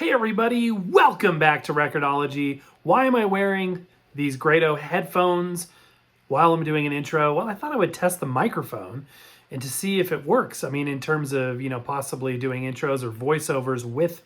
Hey everybody, welcome back to Record-ology. Why am I wearing these Grado headphones while I'm doing an intro? Well, I thought I would test the microphone and to see if it works. I mean, in terms of, possibly doing intros or voiceovers with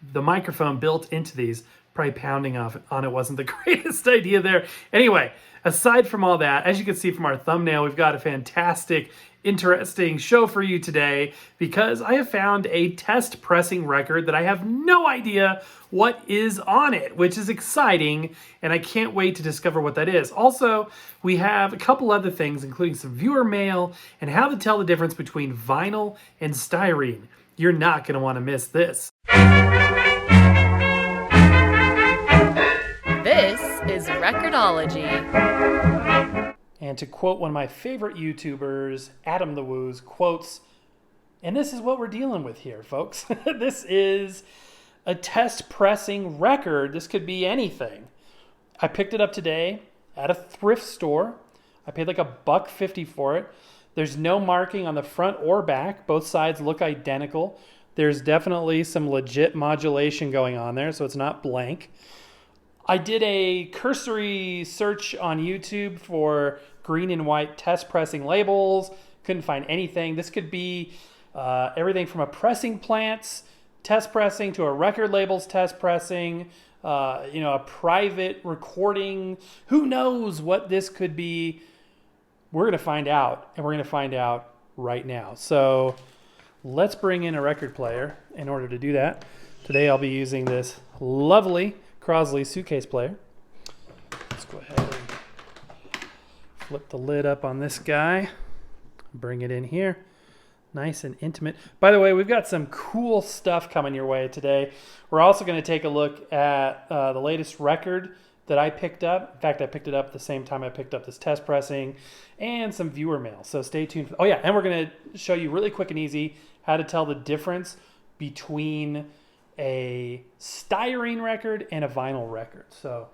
the microphone built into these. Probably pounding on it wasn't the greatest idea there. Anyway, aside from all that, as you can see from our thumbnail, we've got a fantastic, interesting show for you today because I have found a test pressing record that I have no idea what is on it, which is exciting, and I can't wait to discover what that is. Also, we have a couple other things, including some viewer mail and how to tell the difference between vinyl and styrene. You're not going to want to miss this. This is Record-ology. And to quote one of my favorite YouTubers, Adam the Woos, quotes, and this is what we're dealing with here, folks. This is a test pressing record. This could be anything. I picked it up today at a thrift store. I paid like $1.50 for it. There's no marking on the front or back. Both sides look identical. There's definitely some legit modulation going on there, so it's not blank. I did a cursory search on YouTube for green and white test pressing labels. Couldn't find anything. This could be everything from a pressing plant's test pressing to a record label's test pressing, a private recording. Who knows what this could be? We're going to find out, and we're going to find out right now. So let's bring in a record player in order to do that. Today I'll be using this lovely Crosley suitcase player. Let's go ahead and flip the lid up on this guy. Bring it in here. Nice and intimate. By the way, we've got some cool stuff coming your way today. We're also going to take a look at the latest record that I picked up. In fact, I picked it up at the same time I picked up this test pressing and some viewer mail. So stay tuned. Oh yeah, and we're going to show you really quick and easy how to tell the difference between a styrene record and a vinyl record. So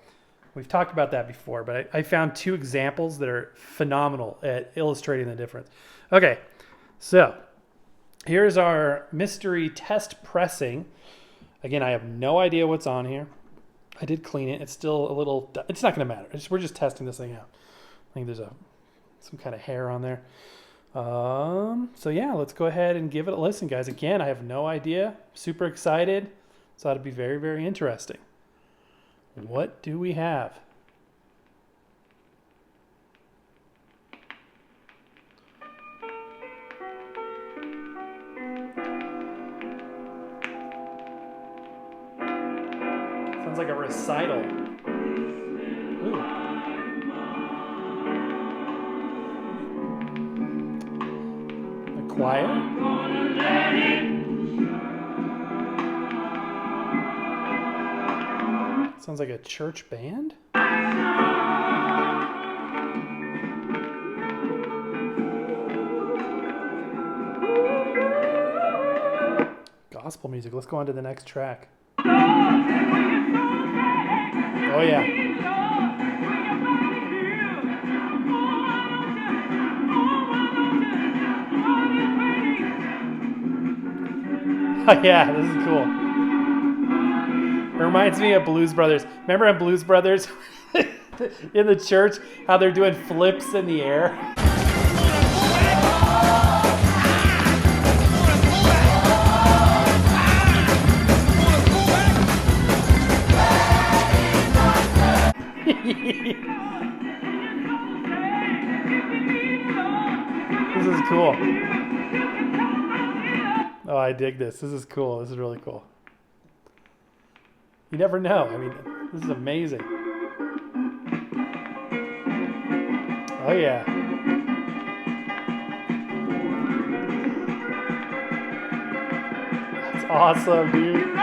we've talked about that before, but I found two examples that are phenomenal at illustrating the difference. Okay, so here's our mystery test pressing. Again, I have no idea what's on here. I did clean it. It's still a little, it's not going to matter. We're just testing this thing out. I think there's some kind of hair on there. So yeah, let's go ahead and give it a listen, guys. Again, I have no idea. Super excited. So it'll be very, very interesting. What do we have? Sounds like a recital. Ooh. Choir. Sounds like a church band. Gospel music. Let's go on to the next track. Oh yeah. Oh yeah, this is cool. It reminds me of Blues Brothers. Remember on Blues Brothers in the church, how they're doing flips in the air? This is cool. Oh, I dig this. This is cool. This is really cool. You never know. I mean, this is amazing. Oh, yeah. That's awesome, dude.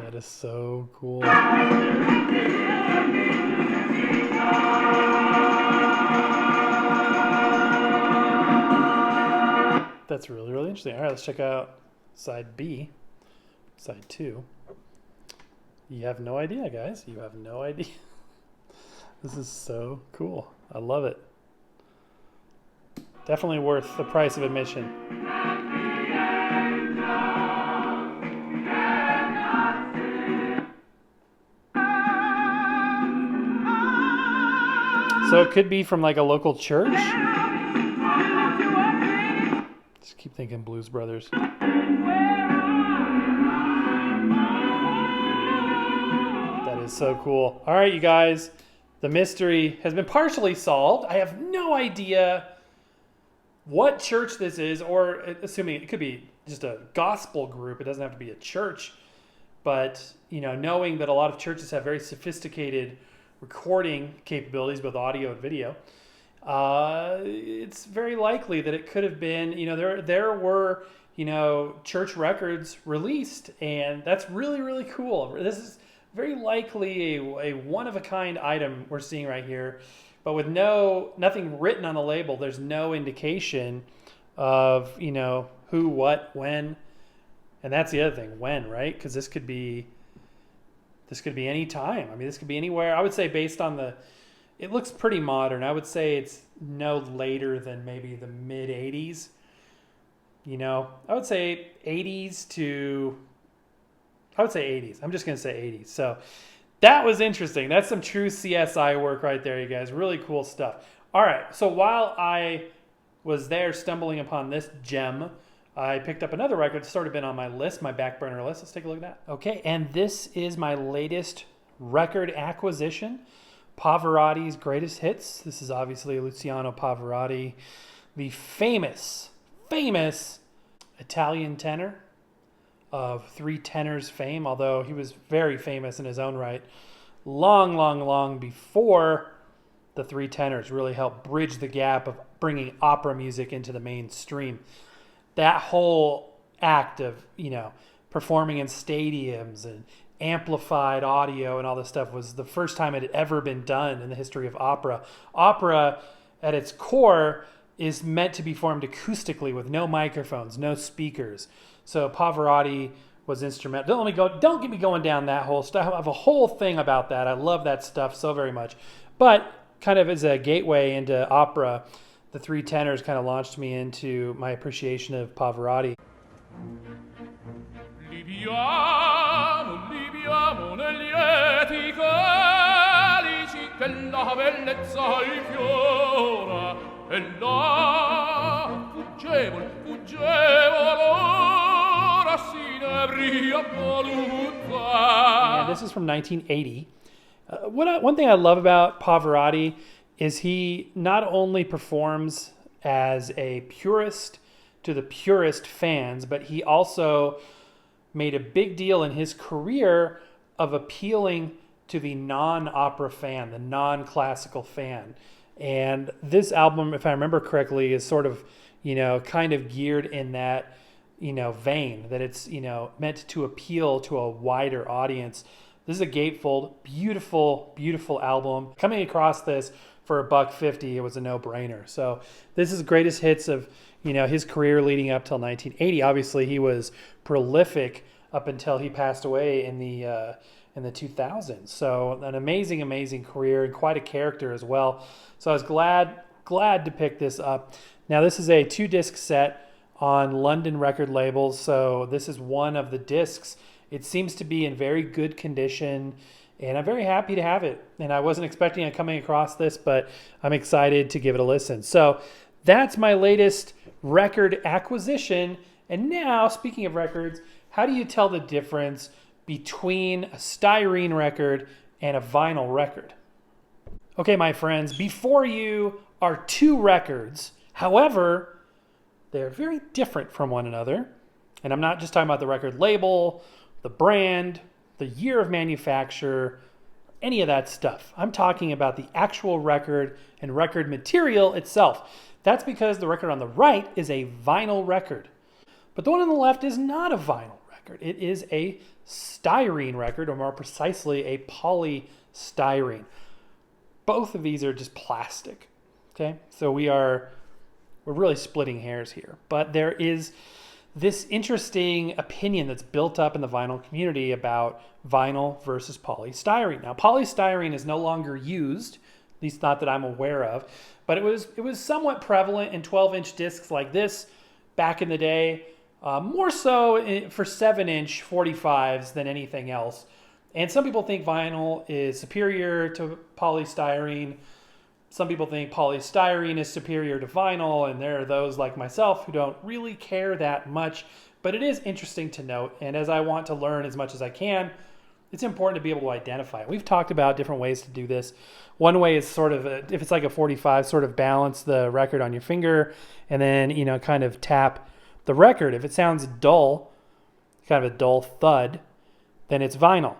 That is so cool. That's really, really interesting. All right, let's check out side B, side 2. You have no idea, guys. You have no idea. This is so cool. I love it. Definitely worth the price of admission. So it could be from like a local church. Just keep thinking Blues Brothers. That is so cool. All right, you guys. The mystery has been partially solved. I have no idea what church this is, or assuming it could be just a gospel group. It doesn't have to be a church. But, you know, knowing that a lot of churches have very sophisticated recording capabilities, both audio and video, it's very likely that it could have been, you know, there were, you know, church records released, and that's really, really cool. This is very likely a one-of-a-kind item we're seeing right here, but with nothing written on the label. There's no indication of, you know, who, what, when, and that's the other thing, when, right? Because this could be any time. I mean, this could be anywhere. I would say based on it looks pretty modern. I would say it's no later than maybe the mid 80s. You know, I would say 80s. I'm just going to say 80s. So that was interesting. That's some true CSI work right there, you guys. Really cool stuff. All right. So while I was there stumbling upon this gem, I picked up another record that's sort of been on my list, my back burner list. Let's take a look at that. Okay. And this is my latest record acquisition, Pavarotti's Greatest Hits. This is obviously Luciano Pavarotti, the famous Italian tenor of Three Tenors fame, although he was very famous in his own right long before the Three Tenors really helped bridge the gap of bringing opera music into the mainstream. That whole act of, you know, performing in stadiums and amplified audio and all this stuff was the first time it had ever been done in the history of opera. Opera, at its core, is meant to be formed acoustically with no microphones, no speakers. So Pavarotti was instrumental. Don't get me going down that whole stuff. I have a whole thing about that. I love that stuff so very much. But kind of as a gateway into opera, the Three Tenors kind of launched me into my appreciation of Pavarotti. Libiamo negli eti calici che la bellezza infiora e là fuggevol ora si ne bria volutta. Yeah, this is from 1980. One thing I love about Pavarotti is he not only performs as a purist to the purest fans, but he also made a big deal in his career of appealing to the non-opera fan, the non-classical fan. And this album, if I remember correctly, is sort of, you know, kind of geared in that, you know, vein, that it's, you know, meant to appeal to a wider audience. This is a gatefold, beautiful, beautiful album. Coming across this for $1.50, it was a no-brainer. So this is greatest hits of, you know, his career leading up till 1980. Obviously, he was prolific up until he passed away in the 2000s. So an amazing, amazing career and quite a character as well. So I was glad to pick this up. Now this is a 2-disc set on London record labels. So this is one of the discs. It seems to be in very good condition, and I'm very happy to have it. And I wasn't expecting on coming across this, but I'm excited to give it a listen. So that's my latest record acquisition. And now, speaking of records, how do you tell the difference between a styrene record and a vinyl record? Okay, my friends, before you are 2 records. However, they're very different from one another. And I'm not just talking about the record label, the brand, the year of manufacture, any of that stuff. I'm talking about the actual record and record material itself. That's because the record on the right is a vinyl record. But the one on the left is not a vinyl record. It is a styrene record, or more precisely, a polystyrene. Both of these are just plastic. Okay? So we're really splitting hairs here. But there is this interesting opinion that's built up in the vinyl community about vinyl versus polystyrene. Now, polystyrene is no longer used, at least not that I'm aware of, but it was somewhat prevalent in 12-inch discs like this back in the day, more so for 7-inch 45s than anything else. And some people think vinyl is superior to polystyrene. Some people think polystyrene is superior to vinyl, and there are those like myself who don't really care that much. But it is interesting to note, and as I want to learn as much as I can, it's important to be able to identify it. We've talked about different ways to do this. One way is sort of, if it's like a 45, sort of balance the record on your finger, and then, kind of tap the record. If it sounds dull, kind of a dull thud, then it's vinyl.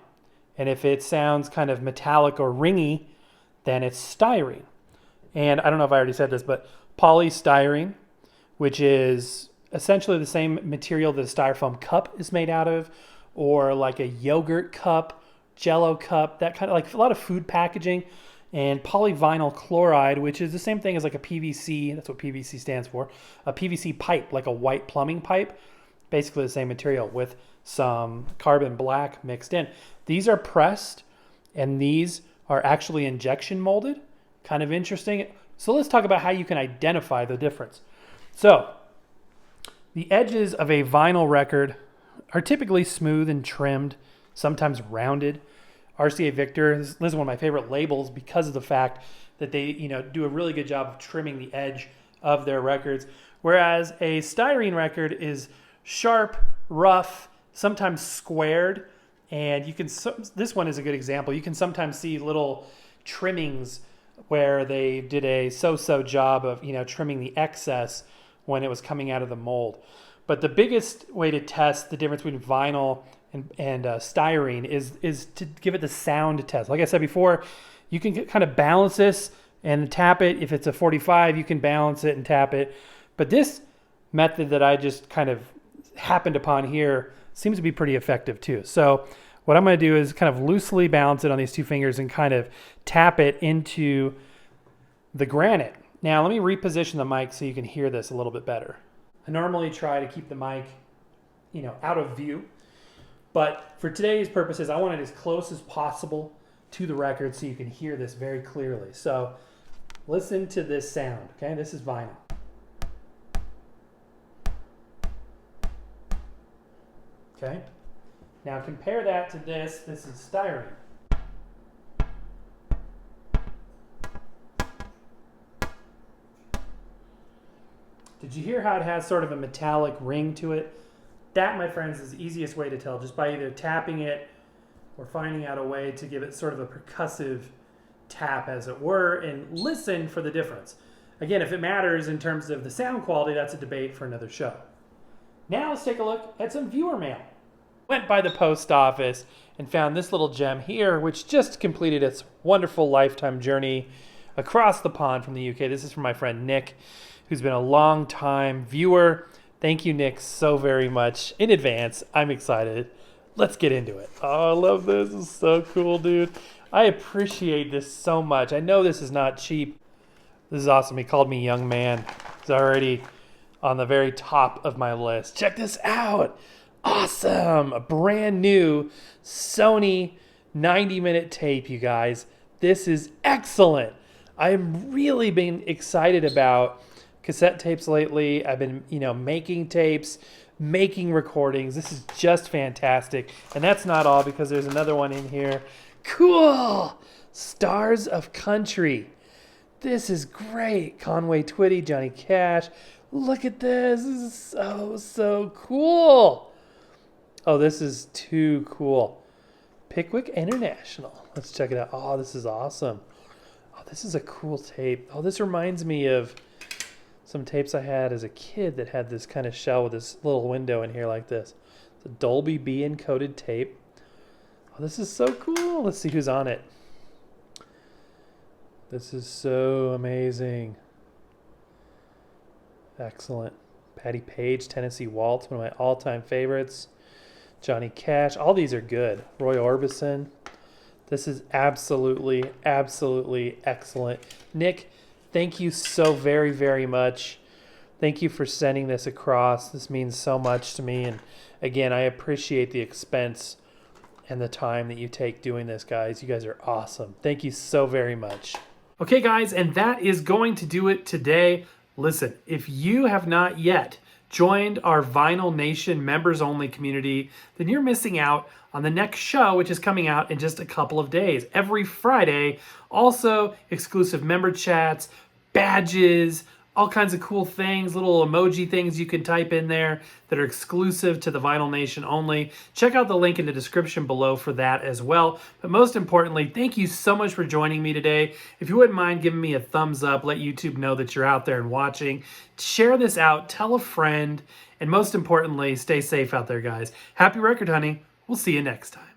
And if it sounds kind of metallic or ringy, then it's styrene. And I don't know if I already said this, but polystyrene, which is essentially the same material that a styrofoam cup is made out of, or like a yogurt cup, Jello cup, that kind of, like a lot of food packaging. And polyvinyl chloride, which is the same thing as like a PVC, that's what PVC stands for, a PVC pipe, like a white plumbing pipe, basically the same material with some carbon black mixed in. These are pressed, and these are actually injection molded. Kind of interesting. So let's talk about how you can identify the difference. So the edges of a vinyl record are typically smooth and trimmed, sometimes rounded. RCA Victor, this is one of my favorite labels because of the fact that they do a really good job of trimming the edge of their records. Whereas a styrene record is sharp, rough, sometimes squared, and this one is a good example. You can sometimes see little trimmings where they did a so-so job of trimming the excess when it was coming out of the mold. But the biggest way to test the difference between vinyl and styrene is to give it the sound test. Like I said before, you can kind of balance this and tap it. If it's a 45, you can balance it and tap it. But this method that I just kind of happened upon here seems to be pretty effective too. So what I'm going to do is kind of loosely balance it on these two fingers and kind of tap it into the granite. Now let me reposition the mic so you can hear this a little bit better. I normally try to keep the mic, out of view, but for today's purposes, I want it as close as possible to the record so you can hear this very clearly. So listen to this sound, okay? This is vinyl. Okay? Now compare that to this. This is styrene. Did you hear how it has sort of a metallic ring to it? That, my friends, is the easiest way to tell, just by either tapping it or finding out a way to give it sort of a percussive tap, as it were, and listen for the difference. Again, if it matters in terms of the sound quality, that's a debate for another show. Now let's take a look at some viewer mail. Went by the post office and found this little gem here, which just completed its wonderful lifetime journey across the pond from the UK. This is from my friend Nick, who's been a long time viewer. Thank you, Nick, so very much in advance. I'm excited. Let's get into it. Oh, I love this. This is so cool, dude. I appreciate this so much. I know this is not cheap. This is awesome. He called me young man. It's already on the very top of my list. Check this out. Awesome. A brand new Sony 90-minute tape, you guys. This is excellent. I've really been excited about cassette tapes lately. I've been, making tapes, making recordings. This is just fantastic. And that's not all, because there's another one in here. Cool. Stars of Country. This is great. Conway Twitty, Johnny Cash. Look at this. This is so cool. Oh, this is too cool. Pickwick International. Let's check it out. Oh, this is awesome. Oh, this is a cool tape. Oh, this reminds me of some tapes I had as a kid that had this kind of shell with this little window in here like this. It's a Dolby B encoded tape. Oh, this is so cool. Let's see who's on it. This is so amazing. Excellent. Patty Page, Tennessee Waltz, one of my all-time favorites. Johnny Cash. All these are good. Roy Orbison. This is absolutely excellent. Nick, thank you so very, very much. Thank you for sending this across. This means so much to me. And again, I appreciate the expense and the time that you take doing this, guys. You guys are awesome. Thank you so very much. Okay, guys, and that is going to do it today. Listen, if you have not yet joined our Vinyl Nation members-only community, then you're missing out on the next show, which is coming out in just a couple of days. Every Friday, also exclusive member chats, badges, all kinds of cool things, little emoji things you can type in there that are exclusive to the Vinyl Nation only. Check out the link in the description below for that as well. But most importantly, thank you so much for joining me today. If you wouldn't mind giving me a thumbs up, let YouTube know that you're out there and watching. Share this out, tell a friend, and most importantly, stay safe out there, guys. Happy record hunting. We'll see you next time.